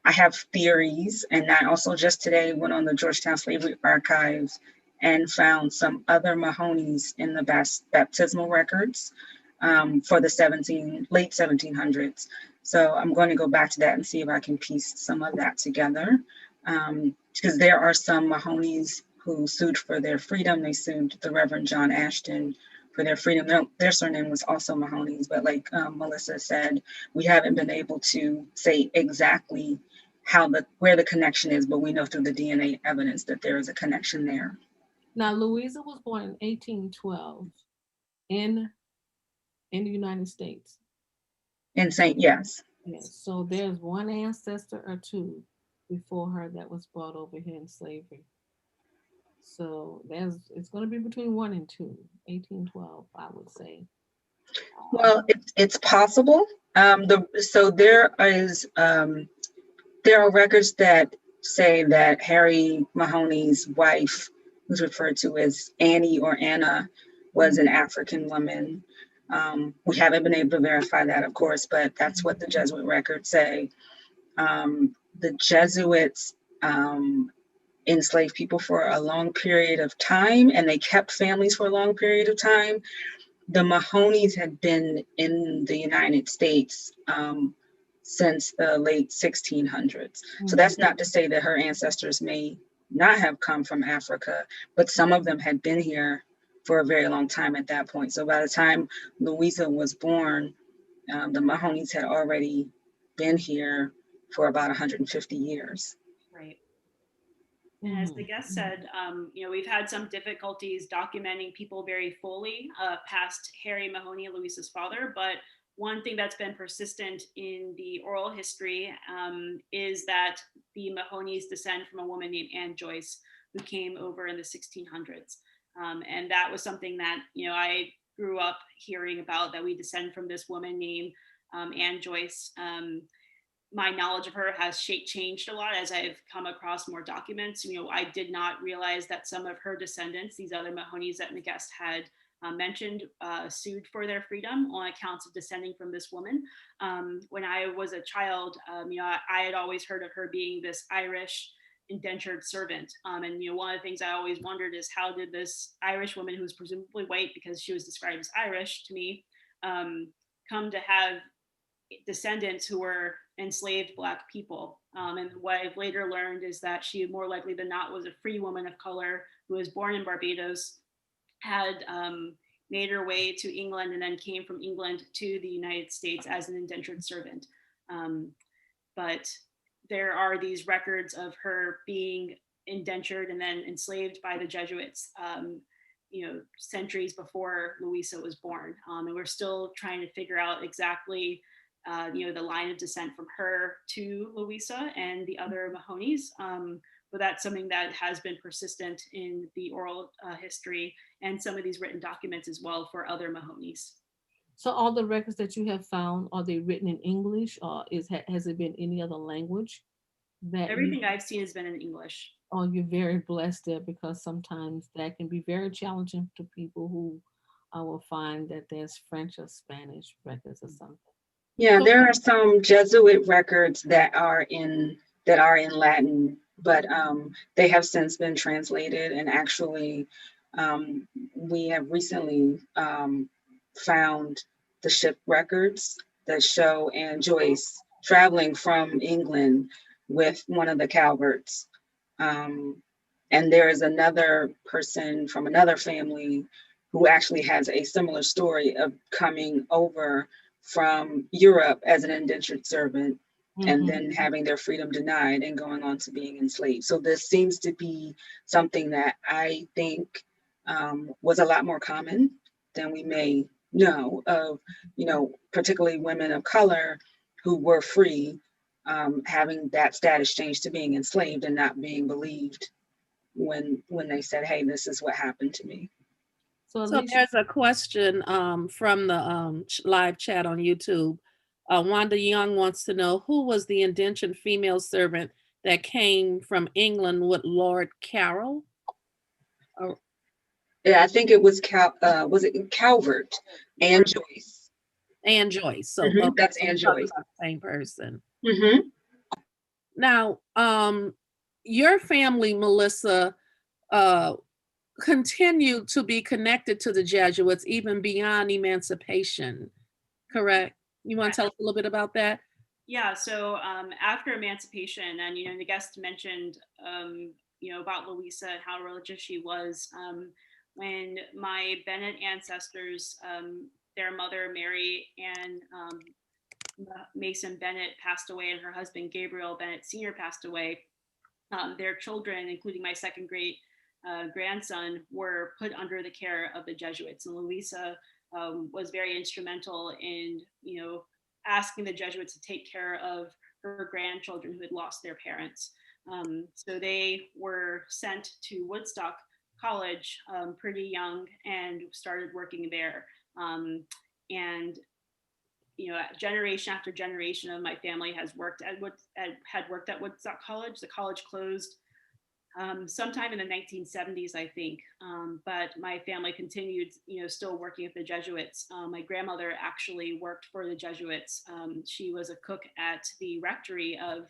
I have theories, and I also just today went on the Georgetown Slavery Archives and found some other Mahoneys in the baptismal records for the late 1700s. So I'm going to go back to that and see if I can piece some of that together. Because there are some Mahoneys who sued for their freedom. They sued the Reverend John Ashton for their freedom. Their surname was also Mahoney's, but like Melissa said, we haven't been able to say exactly where the connection is, but we know through the DNA evidence that there is a connection there. Now, Louisa was born in 1812 in the United States. Yes. Yes. So there's one ancestor or two before her that was brought over here in slavery. So it's going to be between 1 and 2, 1812, I would say. Well, it's possible. So there are records that say that Harry Mahoney's wife, who's referred to as Annie or Anna, was an African woman. We haven't been able to verify that, of course, but that's what the Jesuit records say. The Jesuits enslaved people for a long period of time, and they kept families for a long period of time. The Mahoneys had been in the United States since the late 1600s. So that's not to say that her ancestors may not have come from Africa, but some of them had been here for a very long time at that point. So by the time Louisa was born, the Mahoneys had already been here for about 150 years. Right. And as the guest said, we've had some difficulties documenting people very fully past Harry Mahoney, Louisa's father. But one thing that's been persistent in the oral history is that the Mahonies descend from a woman named Anne Joyce, who came over in the 1600s. And that was something that, I grew up hearing about, that we descend from this woman named Anne Joyce. My knowledge of her has changed a lot as I've come across more documents. I did not realize that some of her descendants, these other Mahonies that the guest had mentioned, sued for their freedom on accounts of descending from this woman. When I was a child, I had always heard of her being this Irish indentured servant. And one of the things I always wondered is, how did this Irish woman, who was presumably white because she was described as Irish to me, come to have descendants who were enslaved Black people. And what I've later learned is that she, more likely than not, was a free woman of color who was born in Barbados, had made her way to England, and then came from England to the United States as an indentured servant. But there are these records of her being indentured and then enslaved by the Jesuits, centuries before Louisa was born. And we're still trying to figure out exactly the line of descent from her to Louisa and the other Mahonies. But that's something that has been persistent in the oral history and some of these written documents as well for other Mahonies. So all the records that you have found, are they written in English, or has it been any other language that Everything I've seen has been in English. Oh, you're very blessed there, because sometimes that can be very challenging to people who will find that there's French or Spanish records or something. Yeah, So- there are some Jesuit records that are in Latin, but they have since been translated. And actually, we have recently found the ship records that show Anne Joyce traveling from England with one of the Calverts. And there is another person from another family who actually has a similar story of coming over from Europe as an indentured servant, and then having their freedom denied and going on to being enslaved. So this seems to be something that I think was a lot more common than we may know of, particularly women of color who were free, having that status changed to being enslaved and not being believed when they said, hey, this is what happened to me. So So there's a question from the live chat on YouTube. Wanda Young wants to know, who was the indentured female servant that came from England with Lord Carroll? Oh. Yeah, I think it was was it Calvert? Anne Joyce. Anne Joyce. So that's Anne Joyce. Same person. Mm-hmm. Now, your family, Melissa, continued to be connected to the Jesuits even beyond emancipation, correct? You want to tell us a little bit about that? Yeah, so after emancipation, and the guest mentioned about Louisa and how religious she was. When my Bennett ancestors, their mother Mary and Mason Bennett passed away, and her husband Gabriel Bennett Sr. passed away, their children, including my second great grandson, were put under the care of the Jesuits. And Louisa was very instrumental in, asking the Jesuits to take care of her grandchildren who had lost their parents. So they were sent to Woodstock College pretty young and started working there. And generation after generation of my family has worked at Woodstock College. The college closed sometime in the 1970s, I think. But my family continued, still working with the Jesuits. My grandmother actually worked for the Jesuits. She was a cook at the rectory of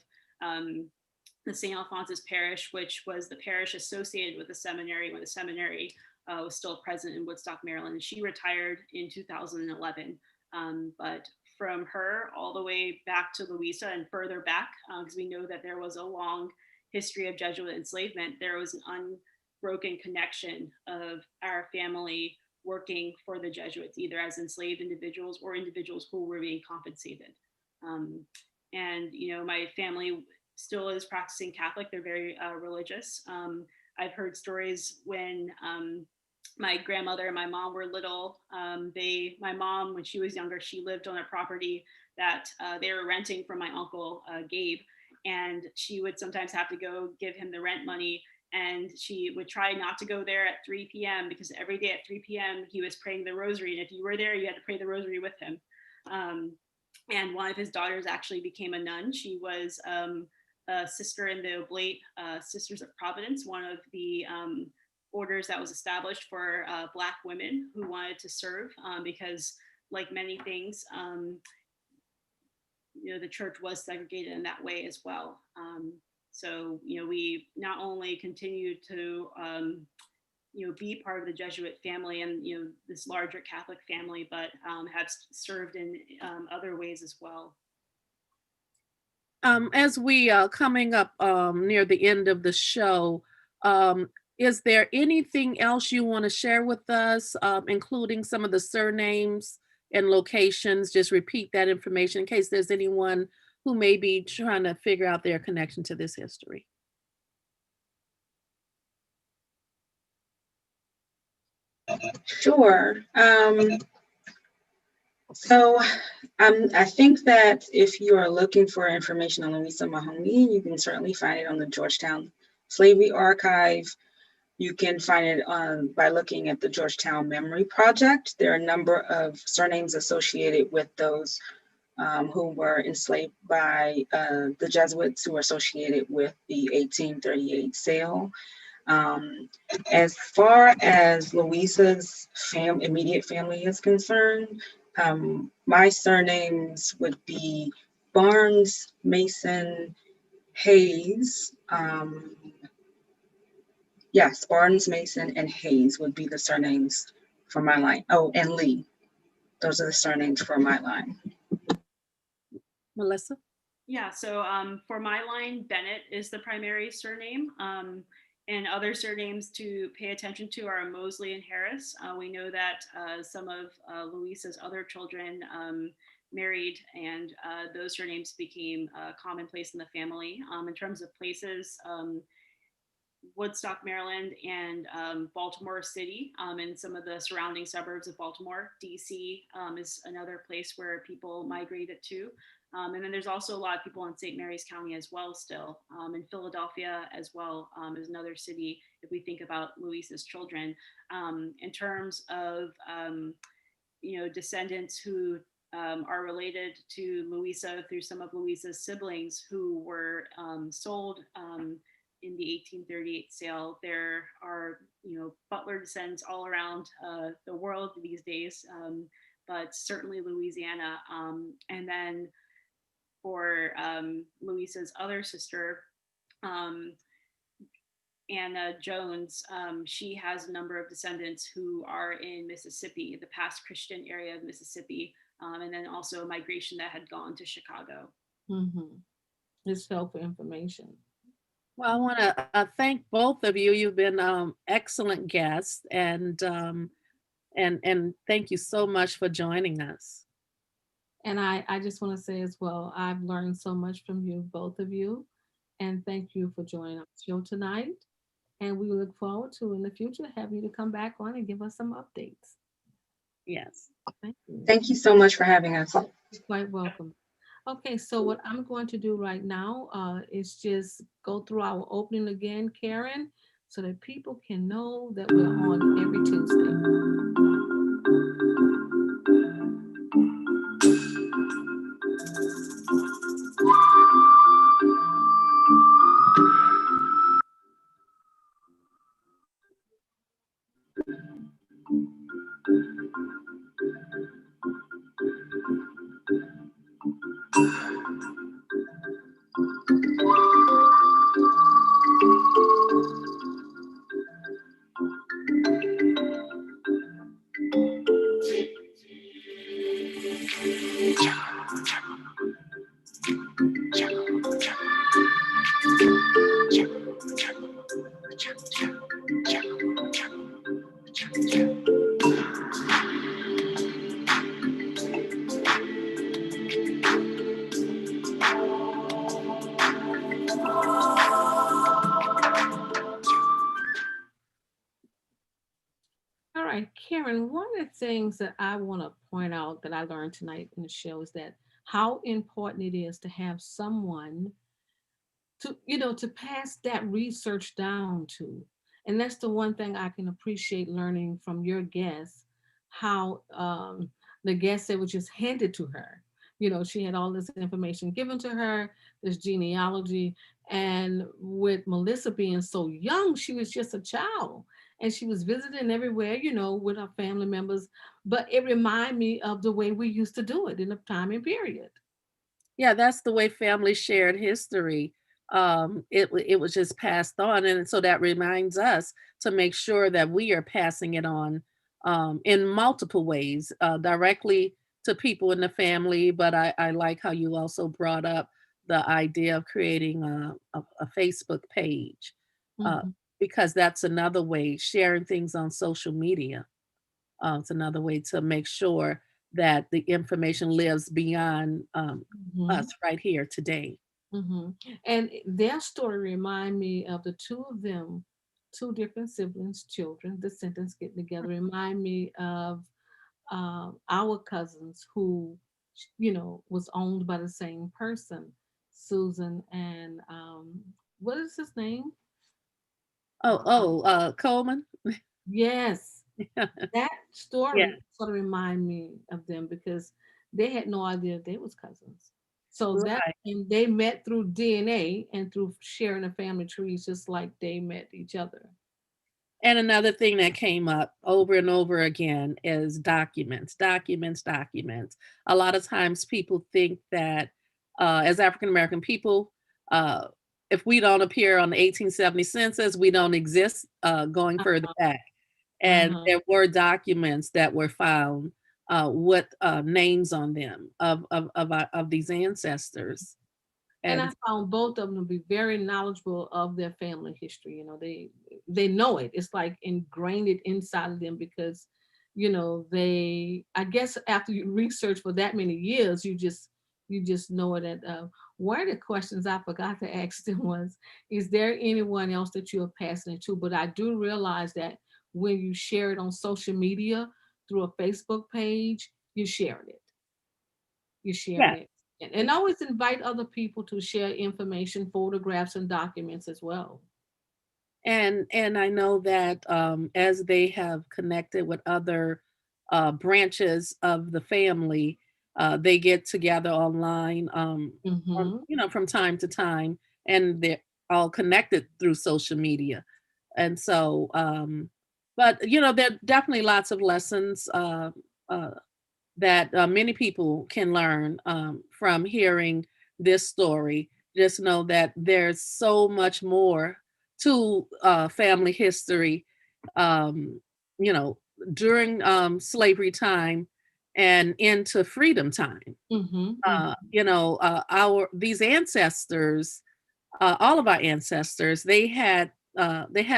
the St. Alphonsus Parish, which was the parish associated with the seminary when the seminary was still present in Woodstock, Maryland. And she retired in 2011. But from her all the way back to Louisa and further back, because we know that there was a long history of Jesuit enslavement, there was an unbroken connection of our family working for the Jesuits, either as enslaved individuals or individuals who were being compensated. And, my family still is practicing Catholic. They're very religious. I've heard stories when my grandmother and my mom were little. My mom, when she was younger, she lived on a property that they were renting from my uncle Gabe, and she would sometimes have to go give him the rent money. And she would try not to go there at 3 p.m. because every day at 3 p.m. he was praying the rosary, and if you were there, you had to pray the rosary with him. And one of his daughters actually became a nun. She was a sister in the Oblate Sisters of Providence, one of the orders that was established for Black women who wanted to serve, because like many things, the church was segregated in that way as well. So, we not only continue to, be part of the Jesuit family and, this larger Catholic family, but have served in other ways as well. As we coming up near the end of the show, is there anything else you want to share with us, including some of the surnames and locations? Just repeat that information in case there's anyone who may be trying to figure out their connection to this history. Sure. So I think that if you are looking for information on Louisa Mahoney, you can certainly find it on the Georgetown Slavery Archive. You can find it by looking at the Georgetown Memory Project. There are a number of surnames associated with those who were enslaved by the Jesuits, who were associated with the 1838 sale. As far as Louisa's immediate family is concerned, my surnames would be Barnes, Mason, Hayes. Yes, Barnes, Mason, and Hayes would be the surnames for my line. Oh, and Lee. Those are the surnames for my line. Melissa? Yeah, so for my line, Bennett is the primary surname. And other surnames to pay attention to are Mosley and Harris. We know that some of Louisa's other children married, and those surnames became commonplace in the family. In terms of places, Woodstock, Maryland, and Baltimore City, and some of the surrounding suburbs of Baltimore. DC is another place where people migrated to. And then there's also a lot of people in St. Mary's County as well still. In Philadelphia as well is another city if we think about Louisa's children. In terms of, descendants who are related to Louisa through some of Louisa's siblings who were sold in the 1838 sale. There are, Butler descendants all around the world these days, but certainly Louisiana. And then for Louisa's other sister, Anna Jones, she has a number of descendants who are in Mississippi, the past Christian area of Mississippi, and then also a migration that had gone to Chicago. Mm-hmm. It's helpful information. Well, I want to thank both of you. You've been excellent guests, and thank you so much for joining us. And I just want to say as well, I've learned so much from you, both of you. And thank you for joining our show tonight. And we look forward to in the future have you to come back on and give us some updates. Yes. Thank you. Thank you so much for having us. You're quite welcome. Okay, so what I'm going to do right now is just go through our opening again, Karen, so that people can know that we're on every Tuesday. right, Karen, one of the things that I want to point out that I learned tonight in the show is that how important it is to have someone to, to pass that research down to. And that's the one thing I can appreciate learning from your guests, how the guest said was just handed to her. She had all this information given to her, this genealogy. And with Melissa being so young, she was just a child, and she was visiting everywhere, with her family members. But it reminded me of the way we used to do it in the time and period. Yeah, that's the way families shared history. It was just passed on, and so that reminds us to make sure that we are passing it on in multiple ways, directly to people in the family. But I like how you also brought up the idea of creating a Facebook page, uh, Hmm. because that's another way, sharing things on social media. It's another way to make sure that the information lives beyond us right here today. Hmm. And their story remind me of the two of them, two different siblings, children, descendants getting together. Remind me of our cousins who, was owned by the same person, Susan and what is his name? Coleman. Yes, that Yeah, story sort of remind me of them because they had no idea they was cousins. So that right. and they met through DNA and through sharing a family trees, just like they met each other. And another thing that came up over and over again is documents, documents, documents. A lot of times people think that as African American people, uh, if we don't appear on the 1870 census, we don't exist going further back. And Uh-huh. there were documents that were found with names on them of these ancestors. And And I found both of them to be very knowledgeable of their family history. They know it. It's like ingrained it inside of them because, they. I guess after you research for that many years, you just know it. And one of the questions I forgot to ask them was, "Is there anyone else that you are passing it to?" But I do realize that when you share it on social media through a Facebook page, you're sharing it. You're sharing yeah, it. And always invite other people to share information, photographs, and documents as well. and I know that as they have connected with other branches of the family, they get together online, Mm-hmm. from time to time, and they're all connected through social media. And so, but there are definitely lots of lessons uh, that many people can learn from hearing this story. Just know that there's so much more to family history, um, you know, during slavery time and into freedom time. Mm-hmm. Our these ancestors, all of our ancestors, they had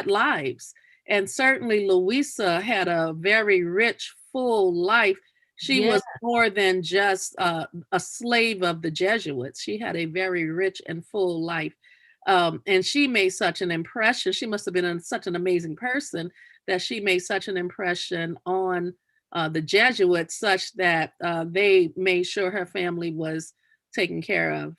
lives, and certainly Louisa had a very rich, full life. She Yeah. was more than just a slave of the Jesuits. She had a very rich and full life, and she made such an impression. She must have been such an amazing person that she made such an impression on the Jesuits, such that they made sure her family was taken care of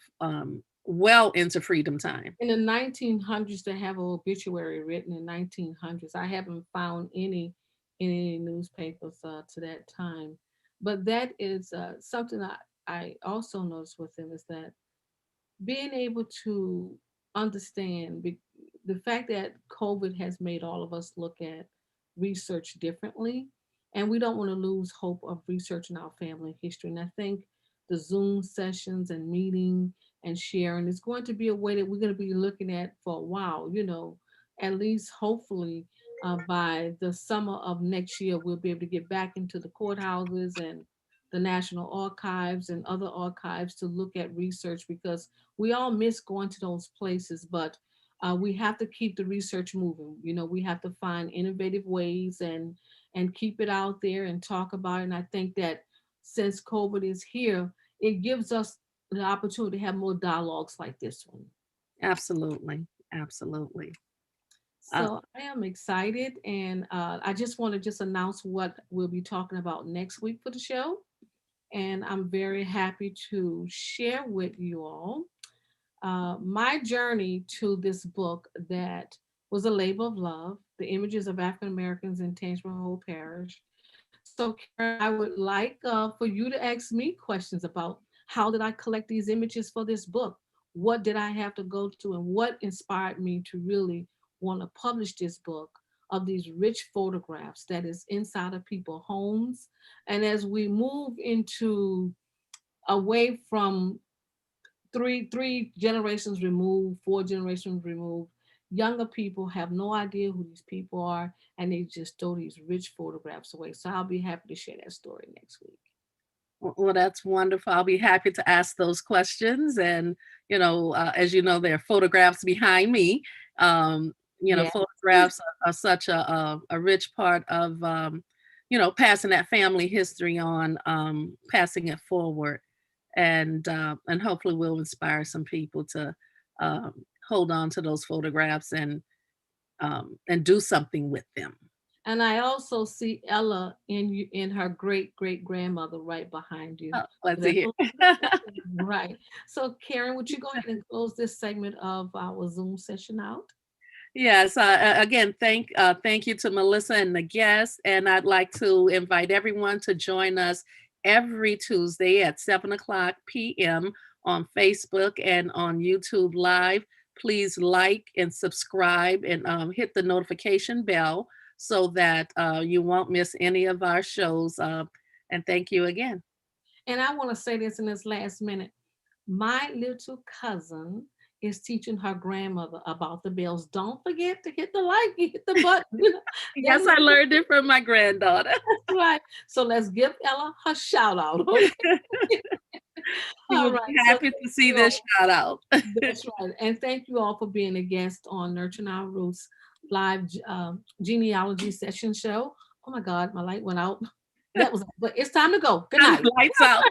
well into freedom time. In the 1900s, they have an obituary written in 1900s. I haven't found any in any newspapers to that time, but that is something I also noticed with them is that being able to understand the fact that COVID has made all of us look at research differently, and we don't want to lose hope of researching our family history. And I think the Zoom sessions and meeting and sharing is going to be a way that we're going to be looking at for a while. At least hopefully by the summer of next year, we'll be able to get back into the courthouses and the National Archives and other archives to look at research because we all miss going to those places, but we have to keep the research moving. We have to find innovative ways and keep it out there and talk about it. And I think that since COVID is here, it gives us the opportunity to have more dialogues like this one. Absolutely. Absolutely. Uh, So I am excited, and I just want to just announce what we'll be talking about next week for the show. And I'm very happy to share with you all my journey to this book that was a labor of love, the images of African Americans in Tangipahoa Parish. So, Karen, I would like for you to ask me questions about how did I collect these images for this book? What did I have to go to, and what inspired me to really want to publish this book of these rich photographs that is inside of people's homes? And as we move into away from three generations removed, four generations removed, younger people have no idea who these people are, and they just throw these rich photographs away. So I'll be happy to share that story next week. well, that's wonderful. I'll be happy to ask those questions. And, as you know, there are photographs behind me. Um, Yeah. Photographs are such a rich part of, passing that family history on, passing it forward. And hopefully we'll inspire some people to hold on to those photographs and do something with them. And I also see Ella in her great great grandmother right behind you. Oh, So let's see that's here. right. So Karen, would you go ahead and close this segment of our Zoom session out? Yes. Again, thank you to Melissa and the guests, and I'd like to invite everyone to join us every Tuesday at 7 o'clock p.m. on Facebook and on YouTube Live. Please like and subscribe and hit the notification bell so that you won't miss any of our shows. And thank you again. And I want to say this in this last minute. My little cousin is teaching her grandmother about the bells. Don't forget to hit the like, hit the button. That Yes, is I learned it from my granddaughter. right. So let's give Ella her shout out. Okay. She All will right. be So happy thank to see you this all. shout out. That's right. And thank you all for being a guest on Nurturing Our Roots live genealogy session show. Oh my God, my light went out. That was, but it's time to go. Good night. Lights out.